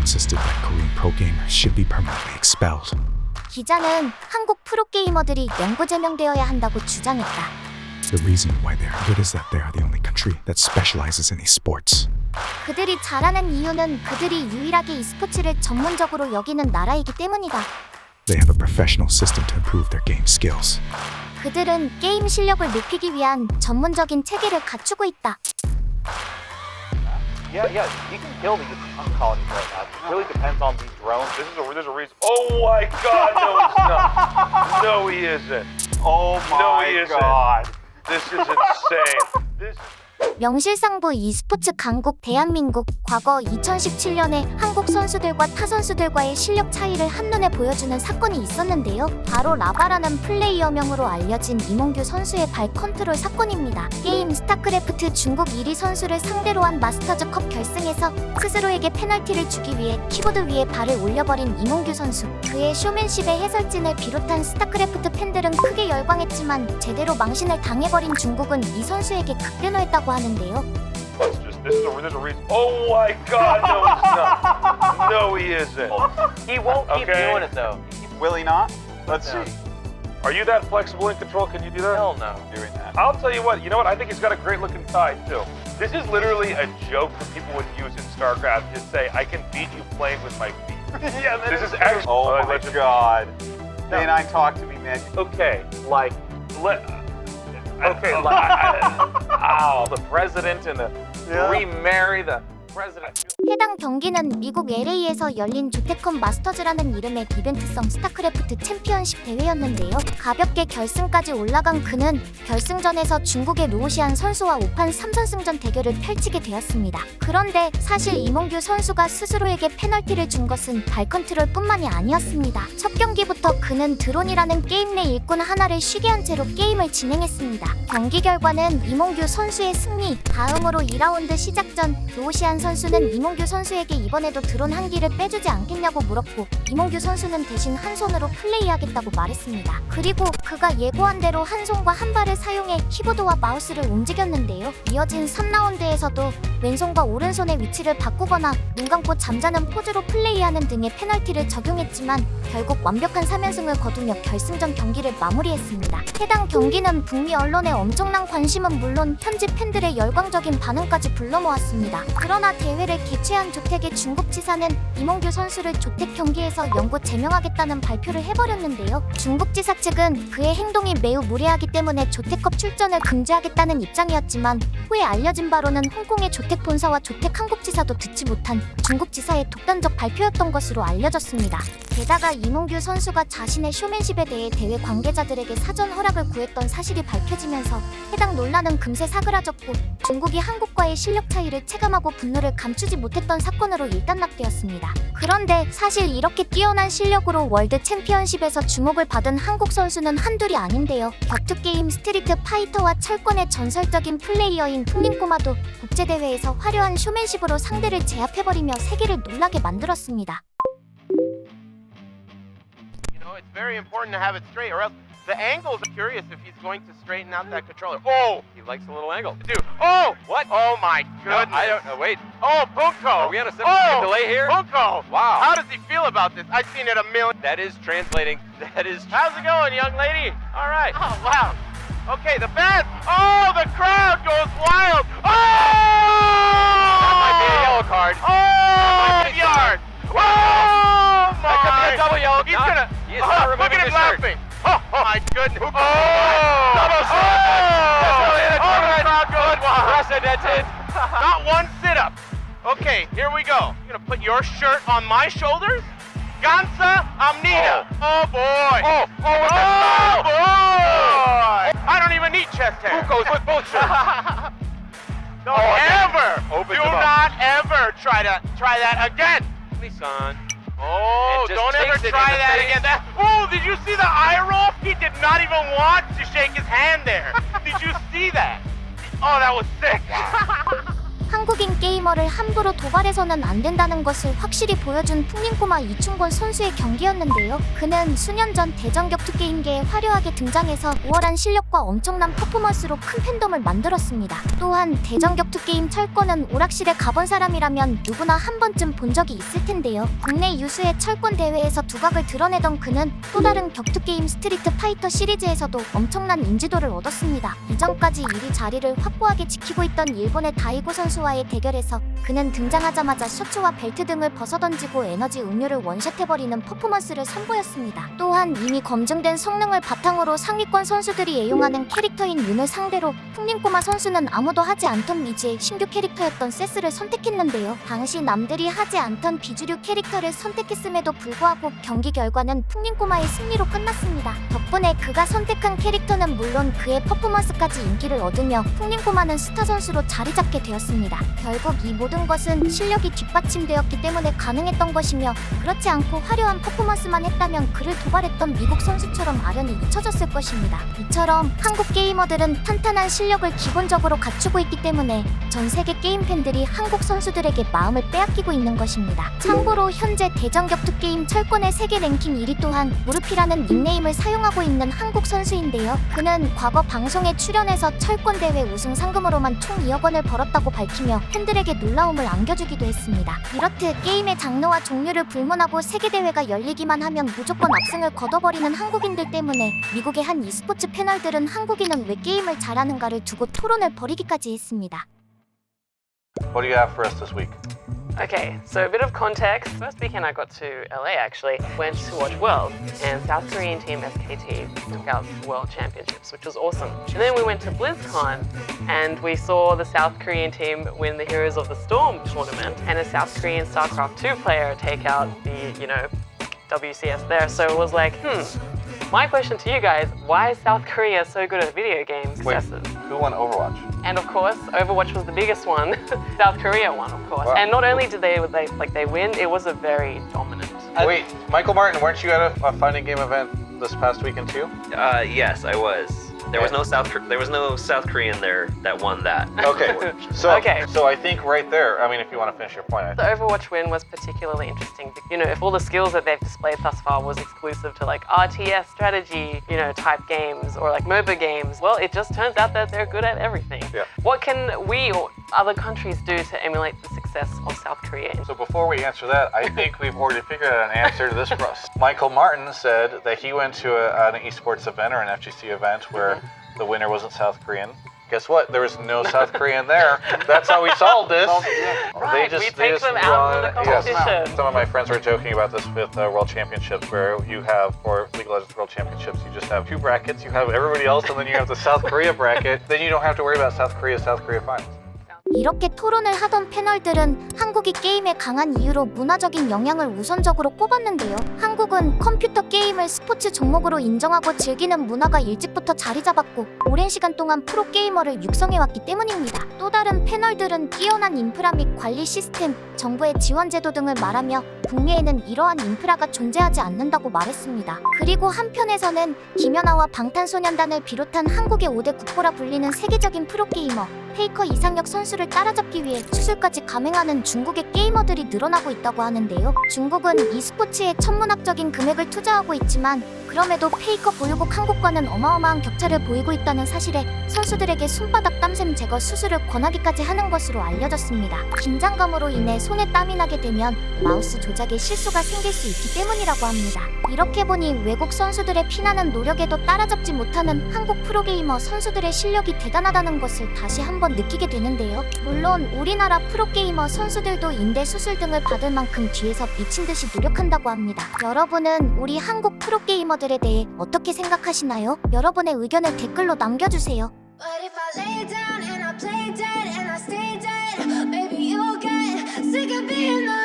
insisted that Korean pro gamers should be permanently expelled. 기자는 한국 프로게이머들이 영구 제명되어야 한다고 주장했다. The reason why they are good is that they are the only country that specializes in esports. 그들이 잘하는 이유는 그들이 유일하게 e스포츠를 전문적으로 여기는 나라이기 때문이다. They have a professional system to improve their game skills. 그들은 게임 실력을 높이기 위한 전문적인 체계를 갖추고 있다. Yeah, you can kill these colonies right now. It really depends on these drones. There's a reason. Oh my God, no, he's not. No, he isn't. Oh my God. This is insane. This. 명실상부 e스포츠 강국 대한민국. 과거 2017년에 한국 선수들과 타 선수들과의 실력 차이를 한눈에 보여주는 사건이 있었는데요. 바로 라바라는 플레이어명으로 알려진 이몽규 선수의 발 컨트롤 사건입니다. 게임 스타크래프트 중국 1위 선수를 상대로 한 마스터즈컵 결승에서 스스로에게 페널티를 주기 위해 키보드 위에 발을 올려버린 이몽규 선수. 그의 쇼맨십에 해설진을 비롯한 스타크래프트 팬들은 크게 열광했지만 제대로 망신을 당해버린 중국은 이 선수에게 극대노했다고 하는데요. There's a reason. Oh my God, no, he's not. No, he isn't. He won't keep doing it though. Will he not? Let's see. Are you that flexible in control? Can you do that? Hell no. Doing that. I'll tell you what. You know what? I think he's got a great looking thigh too. This is literally a joke that people would use in StarCraft to say, "I can beat you playing with my feet." Yeah, this is actually. Oh my God. Day and I talk to me, man. Okay, like, the president and the remarry the president. 해당 경기는 미국 LA에서 열린 조테컴 마스터즈라는 이름의 이벤트성 스타크래프트 챔피언십 대회였는데요. 가볍게 결승까지 올라간 그는 결승전에서 중국의 루오시안 선수와 5판 3선승전 대결을 펼치게 되었습니다. 그런데 사실 이몽규 선수가 스스로에게 페널티를 준 것은 발 컨트롤뿐만이 아니었습니다. 첫 경기부터 그는 드론이라는 게임 내 일꾼 하나를 쉬게 한 채로 게임을 진행했습니다. 경기 결과는 이몽규 선수의 승리. 다음으로 2라운드 시작 전 루오시안 선수는 이몽규 선수에게 이번에도 드론 한 기를 빼주지 않겠냐고 물었고 이몽규 선수는 대신 한 손으로 플레이하겠다고 말했습니다. 그리고 그가 예고한 대로 한 손과 한 발을 사용해 키보드와 마우스를 움직였는데요. 이어진 3라운드에서도 왼손과 오른손의 위치를 바꾸거나 눈 감고 잠자는 포즈로 플레이하는 등의 페널티를 적용했지만 결국 완벽한 3연승을 거두며 결승전 경기를 마무리했습니다. 해당 경기는 북미 언론의 엄청난 관심은 물론 현지 팬들의 열광적인 반응까지 불러모았습니다. 그러나 대회를 개최한 조택의 중국 지사는 이몽규 선수를 조택 경기에서 영구 제명하겠다는 발표를 해버렸는데요. 중국 지사 측은 그의 행동이 매우 무례하기 때문에 조택컵 출전을 금지하겠다는 입장이었지만 후에 알려진 바로는 홍콩의 조택 본사와 조택 한국지사도 듣지 못한 중국 지사의 독단적 발표였던 것으로 알려졌습니다. 게다가 이몽규 선수가 자신의 쇼맨십에 대해 대회 관계자들에게 사전 허락을 구했던 사실이 밝혀지면서 해당 논란은 금세 사그라졌고 중국이 한국과의 실력 차이를 체감하고 분노를 감추지 못했던 사건으로 일단락되었습니다. 그런데 사실 이렇게 뛰어난 실력으로 월드 챔피언십에서 주목을 받은 한국 선수는 한둘이 아닌데요. 격투게임 스트리트 파이터와 철권의 전설적인 플레이어인 풍림꼬마도 국제대회에서 화려한 쇼맨십으로 상대를 제압해버리며 세계를 놀라게 만들었습니다. It's very important to have it straight, or else the angles. I'm curious if he's going to straighten out that controller. Oh, He likes a little angle. dude. Oh, What? Oh my No, goodness. I don't know. Wait. Oh, Bunko. Are we on a 7-second delay here? Bunko. Wow. How does he feel about this? I've seen it a million. That is translating. That is. How's it going, young lady? All right. Oh, wow. Okay, the band. Oh, the crowd goes wild. Oh! That might be a yellow card. Oh, might be yard. Oh, my. That could be a double yellow. He's No, gonna. he is not Look removing at him his shirt. laughing. Oh, my goodness. Oh! Double shot. That's really the Oh, the tournament. crowd goes wild. Unprecedented. Not one sit-up. Okay, here we go. You're gonna put your shirt on my shoulders. Gansa Amnida. Oh, boy. Oh, with the Oh, style. boy. I don't even need chest hair. Who goes with both shirts? Don't again. ever. Opens Do them up. not ever try that again. Son. Oh, And just don't ever takes it in try the that face. again. Oh, did you see the eye roll? He did not even want to shake his hand there. Did you see that? Oh, that was sick. 한국인 게이머를 함부로 도발해서는 안 된다는 것을 확실히 보여준 풍림꼬마 이충권 선수의 경기였는데요. 그는 수년 전 대전 격투 게임계에 화려하게 등장해서 우월한 실력과 엄청난 퍼포먼스로 큰 팬덤을 만들었습니다. 또한 대전 격투 게임 철권은 오락실에 가본 사람이라면 누구나 한 번쯤 본 적이 있을 텐데요. 국내 유수의 철권 대회에서 두각을 드러내던 그는 또 다른 격투 게임 스트리트 파이터 시리즈에서도 엄청난 인지도를 얻었습니다. 이전까지 1위 자리를 확고하게 지키고 있던 일본의 다이고 선수와의 대결에서 그는 등장하자마자 셔츠와 벨트 등을 벗어던지고 에너지 음료를 원샷해버리는 퍼포먼스를 선보였습니다. 또한 이미 검증된 성능을 바탕으로 상위권 선수들이 애용하는 캐릭터인 윤을 상대로 풍림꼬마 선수는 아무도 하지 않던 미지의 신규 캐릭터였던 세스를 선택했는데요. 당시 남들이 하지 않던 비주류 캐릭터를 선택했음에도 불구하고 경기 결과는 풍림꼬마의 승리로 끝났습니다. 덕분에 그가 선택한 캐릭터는 물론 그의 퍼포먼스까지 인기를 얻으며 풍림꼬마는 스타 선수로 자리 잡게 되었습니다. 결국 이 모든 것은 실력이 뒷받침되었기 때문에 가능했던 것이며, 그렇지 않고 화려한 퍼포먼스만 했다면 그를 도발했던 미국 선수처럼 아련히 잊혀졌을 것입니다. 이처럼 한국 게이머들은 탄탄한 실력을 기본적으로 갖추고 있기 때문에 전 세계 게임 팬들이 한국 선수들에게 마음을 빼앗기고 있는 것입니다. 참고로 현재 대전 격투 게임 철권의 세계 랭킹 1위 또한 무르피라는 닉네임을 사용하고 있는 한국 선수인데요. 그는 과거 방송에 출연해서 철권 대회 우승 상금으로만 총 2억 원을 벌었다고 밝히며 팬들에게 놀라움을 안겨주기도 했습니다. 이렇듯 게임의 장르와 종류를 불문하고 세계대회가 열리기만 하면 무조건 압승을 거둬버리는 한국인들 때문에 미국의 한 e스포츠 패널들은 한국인은 왜 게임을 잘하는가를 두고 토론을 벌이기까지 했습니다. What do you have for us this week? Okay, so a bit of context. First weekend I got to LA actually, went to watch World, and South Korean team SKT took out the World Championships, which was awesome. And then we went to BlizzCon, and we saw the South Korean team win the Heroes of the Storm tournament, and a South Korean StarCraft 2 player take out the, WCS there. So it was like, my question to you guys, why is South Korea so good at video game successes? Who won Overwatch? And of course, Overwatch was the biggest one. South Korea won, of course. Wow. And not only did they win, it was a very dominant. Wait, Michael Martin, weren't you at a fighting game event this past weekend too? Yes, I was. There was no South Korean there that won that. Okay, Okay. so I think right there, I mean, if you want to finish your point, The Overwatch win was particularly interesting. If all the skills that they've displayed thus far was exclusive to like RTS strategy, type games or like MOBA games, well, it just turns out that they're good at everything. Yeah. What can we or other countries do to emulate the success of South Korea? So before we answer that, I think we've already figured out an answer to this for us. Michael Martin said that he went to an esports event or an FGC event where the winner wasn't South Korean. Guess what? There was no South Korean there. That's how we solved this. Right, we take them out of the competition. Some of my friends were joking about this with World Championships, where you have, for League of Legends World Championships, you just have two brackets. You have everybody else, and then you have the South Korea bracket. Then you don't have to worry about South Korea finals. 이렇게 토론을 하던 패널들은 한국이 게임에 강한 이유로 문화적인 영향을 우선적으로 꼽았는데요. 한국은 컴퓨터 게임을 스포츠 종목으로 인정하고 즐기는 문화가 일찍부터 자리 잡았고 오랜 시간 동안 프로게이머를 육성해왔기 때문입니다. 또 다른 패널들은 뛰어난 인프라 및 관리 시스템, 정부의 지원 제도 등을 말하며 북미에는 이러한 인프라가 존재하지 않는다고 말했습니다. 그리고 한편에서는 김연아와 방탄소년단을 비롯한 한국의 5대 국보라 불리는 세계적인 프로게이머 페이커 이상혁 선수를 따라잡기 위해 수술까지 감행하는 중국의 게이머들이 늘어나고 있다고 하는데요. 중국은 e스포츠에 천문학적인 금액을 투자하고 있지만 그럼에도 페이커 보유국 한국과는 어마어마한 격차를 보이고 있다는 사실에 선수들에게 손바닥 땀샘 제거 수술을 권하기까지 하는 것으로 알려졌습니다. 긴장감으로 인해 손에 땀이 나게 되면 마우스 조작에 실수가 생길 수 있기 때문이라고 합니다. 이렇게 보니 외국 선수들의 피나는 노력에도 따라잡지 못하는 한국 프로게이머 선수들의 실력이 대단하다는 것을 다시 한번 느끼게 되는데요. 물론 우리나라 프로게이머 선수들도 인대 수술 등을 받을 만큼 뒤에서 미친듯이 노력한다고 합니다. 여러분은 우리 한국 프로게이머들에 대해 어떻게 생각하시나요? 여러분의 의견을 댓글로 남겨주세요. But if I lay down and I play dead and I stay dead, maybe you'll get sick of being the